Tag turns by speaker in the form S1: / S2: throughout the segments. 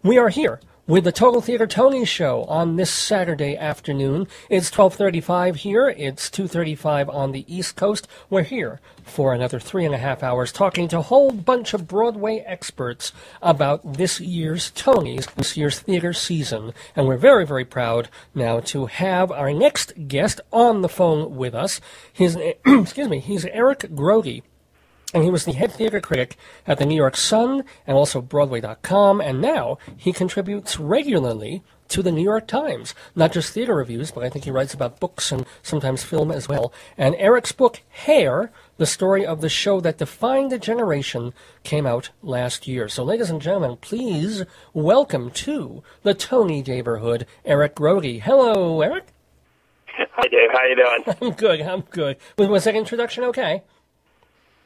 S1: We are here with the Total Theater Tony Show on this Saturday afternoon. It's 12:35 here. It's 2:35 on the East Coast. We're here for another 3.5 hours talking to a whole bunch of Broadway experts about this year's Tonys, this year's theater season. And we're very, very proud now to have our next guest on the phone with us. He's Eric Grode. And he was the head theater critic at the New York Sun and also Broadway.com, and now he contributes regularly to the New York Times. Not just theater reviews, but I think he writes about books and sometimes film as well. And Eric's book, Hair, the story of the show that defined a generation, came out last year. So ladies and gentlemen, please welcome to the Tony neighborhood, Eric Grode. Hello, Eric.
S2: Hi, Dave. How you doing?
S1: I'm good. Was that introduction okay?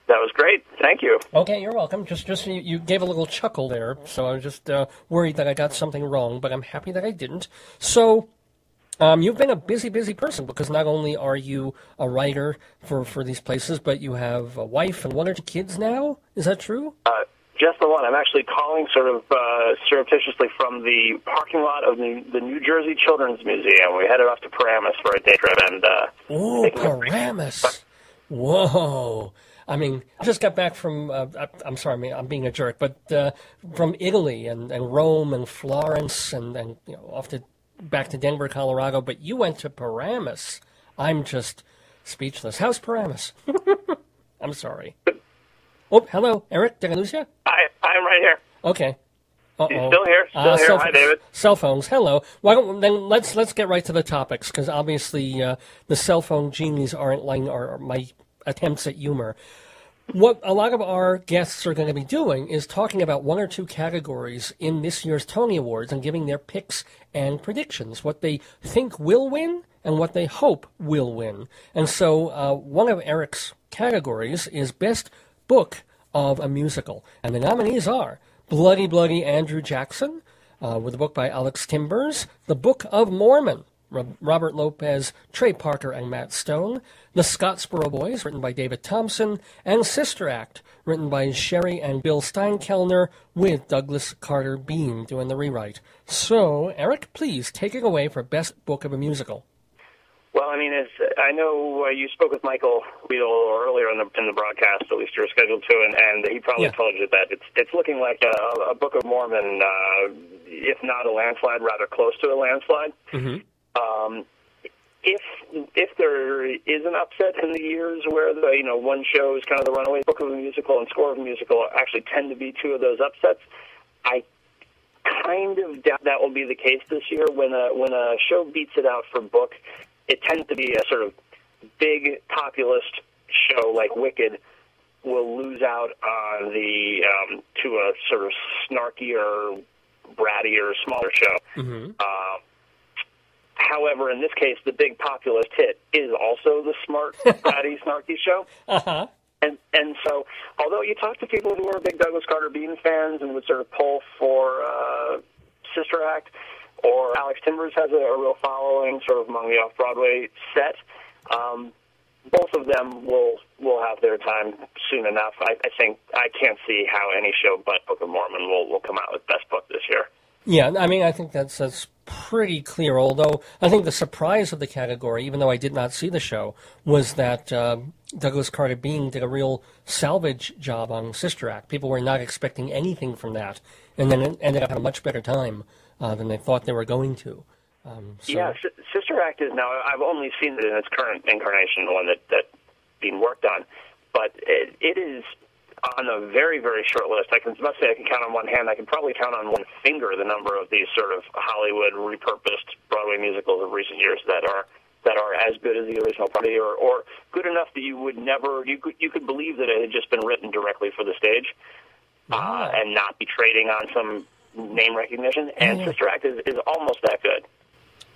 S2: That was great. Thank you.
S1: Okay, you're welcome. Just you gave a little chuckle there, so I was just worried that I got something wrong, but I'm happy that I didn't. So, you've been a busy person because not only are you a writer for these places, but you have a wife and 1 or 2 kids now. Is that true?
S2: Just the one. I'm actually calling sort of surreptitiously from the parking lot of the New Jersey Children's Museum. We headed off to Paramus for a day trip, and
S1: Paramus! Whoa. I mean, I just got back from, I'm sorry, I'm being a jerk, but from Italy and Rome and Florence and back to Denver, Colorado, but you went to Paramus. I'm just speechless. How's Paramus? I'm sorry. Oh, hello, Eric, did I lose you?
S2: I'm right here.
S1: Okay.
S2: You still here? Hi, David.
S1: Cell phones, hello. Then let's get right to the topics, because obviously the cell phone genies aren't like my attempts at humor. What a lot of our guests are going to be doing is talking about 1 or 2 categories in this year's Tony Awards and giving their picks and predictions, what they think will win and what they hope will win. And so one of Eric's categories is Best Book of a Musical. And the nominees are Bloody Bloody Andrew Jackson, with a book by Alex Timbers, The Book of Mormon, Robert Lopez, Trey Parker, and Matt Stone, The Scottsboro Boys, written by David Thompson, and Sister Act, written by Sherry and Bill Steinkellner, with Douglas Carter Bean doing the rewrite. So, Eric, please take it away for Best Book of a Musical.
S2: Well, I mean, I know you spoke with Michael Weedle earlier in the broadcast, at least you were scheduled to, and he probably told you that it's looking like a Book of Mormon, if not a landslide, rather close to a landslide. Mm-hmm. If there is an upset in the years where one show is kind of the runaway book of a musical and score of a musical actually tend to be 2 of those upsets, I kind of doubt that will be the case this year. When a show beats it out for book, it tends to be a sort of big populist show like Wicked will lose out on to a sort of snarkier, brattier, smaller show. Mm-hmm. However, in this case, the big populist hit is also the smart, bratty, snarky show. Uh-huh. And so, although you talk to people who are big Douglas Carter Bean fans and would sort of pull for Sister Act, or Alex Timbers has a real following sort of among the off-Broadway set, both of them will have their time soon enough. I think I can't see how any show but Book of Mormon will come out with Best Book this year.
S1: Yeah, I mean, I think that's pretty clear, although I think the surprise of the category, even though I did not see the show, was that Douglas Carter Bean did a real salvage job on Sister Act. People were not expecting anything from that, and then it ended up having a much better time than they thought they were going to.
S2: Yeah, Sister Act is now, I've only seen it in its current incarnation, the one that being worked on, but it is on a very, very short list. I must say I can count on one hand. I can probably count on one finger the number of these sort of Hollywood repurposed Broadway musicals of recent years that are as good as the original party, or good enough that you could believe that it had just been written directly for the stage, and not be trading on some name recognition. And Sister Act is almost that good.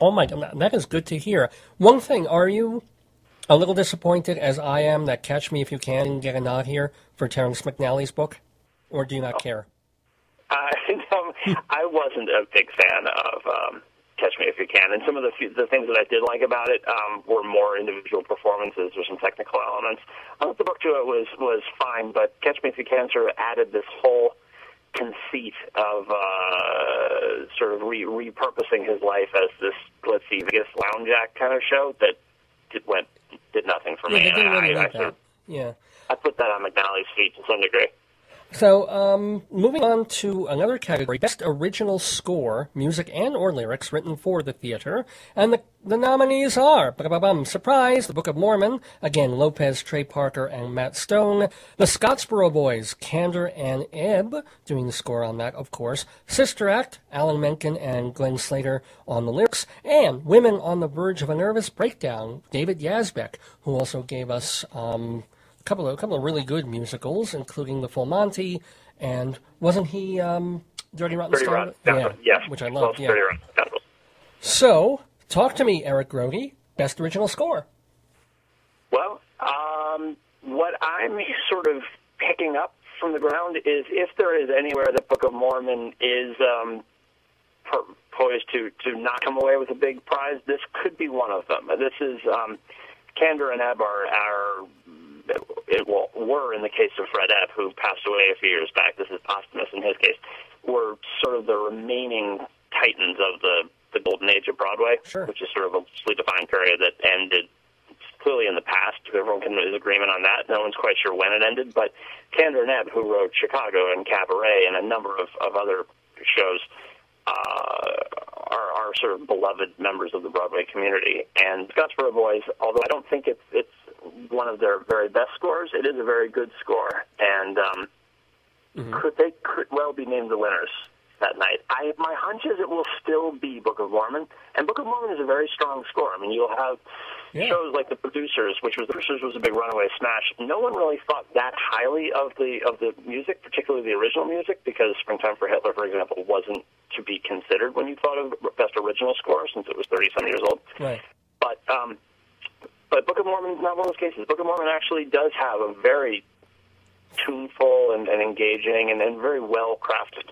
S1: Oh my God, that is good to hear. One thing, are you a little disappointed, as I am, that Catch Me If You Can didn't get a nod here for Terrence McNally's book? Or do you not care?
S2: I wasn't a big fan of Catch Me If You Can, and some of the things that I did like about it were more individual performances or some technical elements. I thought the book to it was fine, but Catch Me If You Can sort of added this whole conceit of sort of repurposing his life as this, let's see, Vegas lounge act kind of show that did nothing for me.
S1: They didn't really like that.
S2: I put that on McNally's feet to some degree.
S1: So, moving on to another category, Best Original Score, Music and or Lyrics written for the theater. And the nominees are, surprise, The Book of Mormon, again, Lopez, Trey Parker, and Matt Stone. The Scottsboro Boys, Candor and Ebb, doing the score on that, of course. Sister Act, Alan Menken and Glenn Slater on the lyrics. And Women on the Verge of a Nervous Breakdown, David Yazbek, who also gave us a couple of really good musicals, including The Full Monty, and wasn't he Dirty Rotten Scoundrels?
S2: Yes,
S1: which I loved.
S2: Dirty Rotten Scoundrels.
S1: So, talk to me, Eric Grode, Best Original Score.
S2: Well, what I'm sort of picking up from the ground is if there is anywhere the Book of Mormon is poised to not come away with a big prize, this could be one of them. This is Candor and Ebb were in the case of Fred Ebb, who passed away a few years back. This is posthumous in his case. Were sort of the remaining titans of the golden age of Broadway,
S1: sure,
S2: which is sort of a loosely defined period that ended clearly in the past. Everyone is agreement on that. No one's quite sure when it ended, but Candor and Ebb, who wrote Chicago and Cabaret and a number of other shows, are sort of beloved members of the Broadway community. And Scottsboro Boys, although I don't think it's one of their very best scores, it is a very good score, and they could well be named the winners that night. My hunch is it will still be Book of Mormon, and Book of Mormon is a very strong score. I mean, you'll have shows like The Producers, which was a big runaway smash. No one really thought that highly of the music, particularly the original music, because Springtime for Hitler, for example, wasn't to be considered when you thought of Best Original Score, since it was 30-some years old.
S1: Right.
S2: But Book of Mormon is not one of those cases. Book of Mormon actually does have a very tuneful and engaging and very well-crafted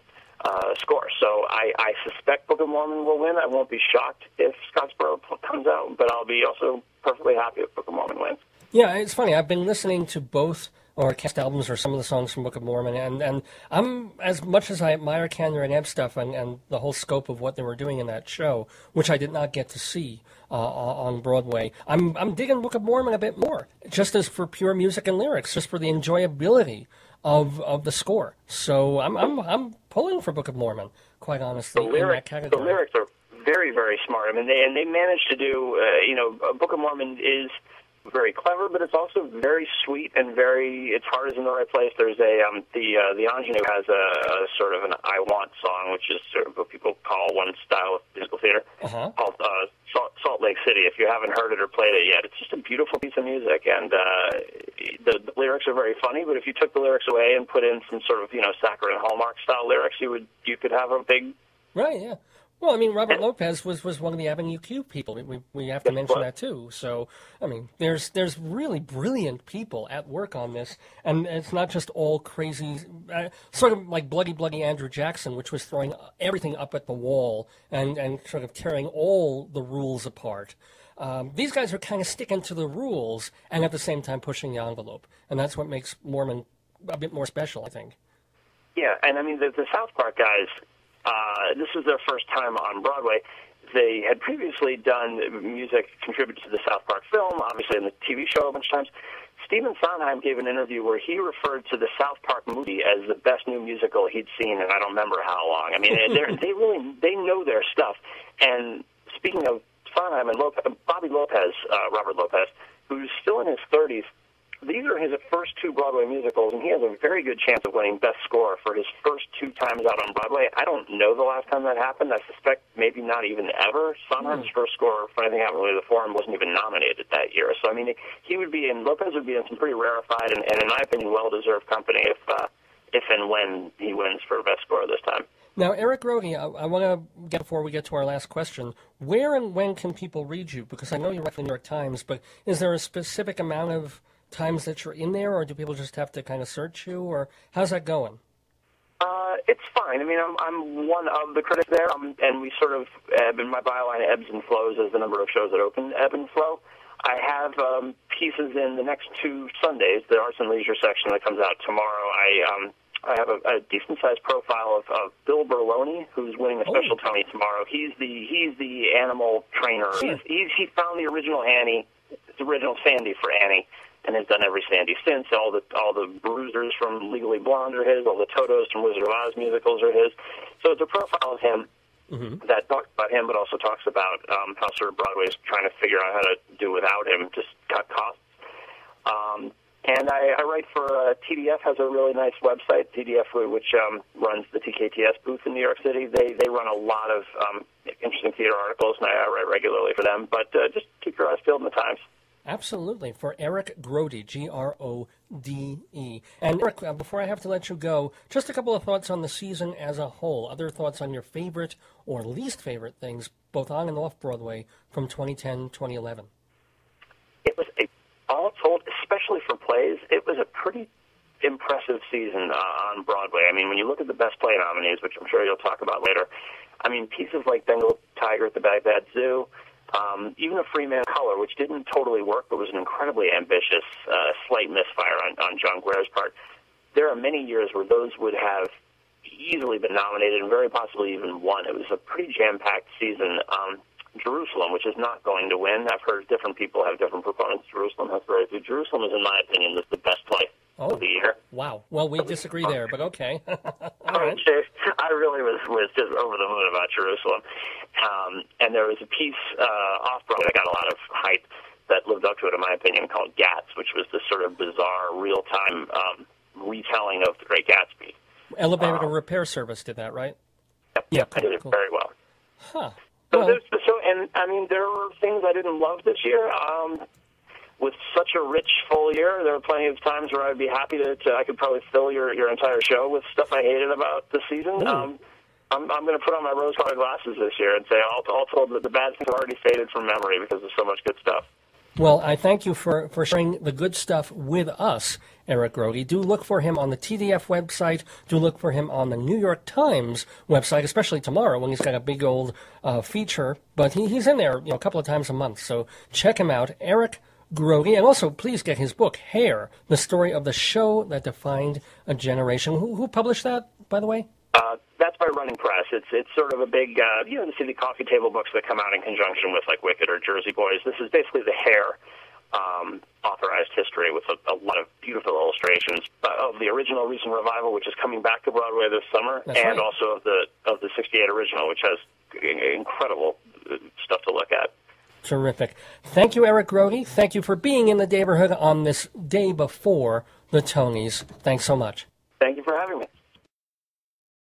S2: score. So I suspect Book of Mormon will win. I won't be shocked if Scottsboro comes out, but I'll be also perfectly happy if Book of Mormon wins.
S1: Yeah, it's funny. I've been listening to both or cast albums or some of the songs from Book of Mormon, and I'm, as much as I admire Candor and Ebb stuff and the whole scope of what they were doing in that show, which I did not get to see on Broadway, I'm digging Book of Mormon a bit more, just as for pure music and lyrics, just for the enjoyability of the score. So I'm pulling for Book of Mormon, quite honestly, in that category.
S2: The lyrics are very, very smart. I mean, they managed to do, Book of Mormon is very clever, but it's also very sweet and its heart is in the right place. There's the ingenue has a sort of an I Want song, which is sort of what people call one style of musical theater, called Salt Lake City. If you haven't heard it or played it yet, it's just a beautiful piece of music, and the lyrics are very funny, but if you took the lyrics away and put in some sort of, saccharine Hallmark style lyrics, you could have a big...
S1: Right, yeah. Well, I mean, Robert Lopez was one of the Avenue Q people. We have to mention that, too. So, I mean, there's really brilliant people at work on this, and it's not just all crazy, sort of like Bloody Andrew Jackson, which was throwing everything up at the wall and sort of tearing all the rules apart. These guys are kind of sticking to the rules and at the same time pushing the envelope, and that's what makes Mormon a bit more special, I think.
S2: Yeah, and I mean, the South Park guys... this was their first time on Broadway. They had previously done music contributed to the South Park film, obviously in the TV show a bunch of times. Stephen Sondheim gave an interview where he referred to the South Park movie as the best new musical he'd seen in I don't remember how long. I mean, they know their stuff. And speaking of Sondheim and Robert Lopez, who's still in his 30s, these are his first two Broadway musicals, and he has a very good chance of winning Best Score for his first two times out on Broadway. I don't know the last time that happened. I suspect maybe not even ever. Sondheim's first score for Anything Happened Really Before Him wasn't even nominated that year. So, I mean, Lopez would be in some pretty rarefied and in my opinion, well-deserved company if and when he wins for Best Score this time.
S1: Now, Eric Grode, I want to get, before we get to our last question, where and when can people read you? Because I know you write for the New York Times, but is there a specific amount of times that you're in there, or do people just have to kind of search you, or how's that going?
S2: It's fine. I mean, I'm one of the critics there, and we sort of, in my byline, ebbs and flows as the number of shows that open ebb and flow. I have pieces in the next two Sundays, the Arts and Leisure section that comes out tomorrow. I have a decent-sized profile of Bill Berloni, who's winning a special Tony tomorrow. He's the animal trainer. He found the original Annie, the original Sandy for Annie, and has done every Sandy since. All the Bruisers from Legally Blonde are his. All the Totos from Wizard of Oz musicals are his. So it's a profile of him that talks about him, but also talks about how sort of Broadway is trying to figure out how to do without him, just cut costs. And I write for TDF, has a really nice website, TDF, which runs the TKTS booth in New York City. They run a lot of interesting theater articles, and I write regularly for them. But just keep your eyes peeled in the Times.
S1: Absolutely. For Eric Grode, Grode. And Eric, before I have to let you go, just a couple of thoughts on the season as a whole. Other thoughts on your favorite or least favorite things, both on and off Broadway, from 2010-2011.
S2: It was, all told, especially for plays, it was a pretty impressive season on Broadway. I mean, when you look at the Best Play nominees, which I'm sure you'll talk about later, I mean, pieces like Bengal Tiger at the Baghdad Zoo, even A Free Man Color, which didn't totally work, but was an incredibly ambitious, slight misfire on John Guare's part. There are many years where those would have easily been nominated and very possibly even won. It was a pretty jam-packed season. Jerusalem, which is not going to win. I've heard different people have different proponents. Jerusalem has very few. Jerusalem is, in my opinion, the best play of the year.
S1: Wow. Well, we disagree there, but okay. All right.
S2: I really was just over the moon about Jerusalem. And there was a piece off Broadway that got a lot of hype that lived up to it, in my opinion, called Gats, which was this sort of bizarre, real-time retelling of The Great Gatsby.
S1: Elevator Repair Service did that, right?
S2: Yep, I did it very well.
S1: Huh.
S2: And I mean, there were things I didn't love this year. With such a rich, full year, there were plenty of times where I'd be happy I could probably fill your entire show with stuff I hated about the season. I'm going to put on my rose-colored glasses this year and say, all told, that the bad things have already faded from memory because there's so much good stuff.
S1: Well, I thank you for sharing the good stuff with us, Eric Grode. Do look for him on the TDF website. Do look for him on the New York Times website, especially tomorrow when he's got a big old feature. But he's in there a couple of times a month, so check him out, Eric Grode. And also, please get his book, Hair, The Story of the Show That Defined a Generation. Who published that, by the way?
S2: That's by Running Press. It's sort of a big, the city coffee table books that come out in conjunction with like Wicked or Jersey Boys. This is basically the Hair authorized history with a lot of beautiful illustrations of the original recent revival, which is coming back to Broadway this summer, and also of the '68 original, which has incredible stuff to look at.
S1: Terrific. Thank you, Eric Grode. Thank you for being in the neighborhood on this day before the Tonys. Thanks so much.
S2: Thank you for having me.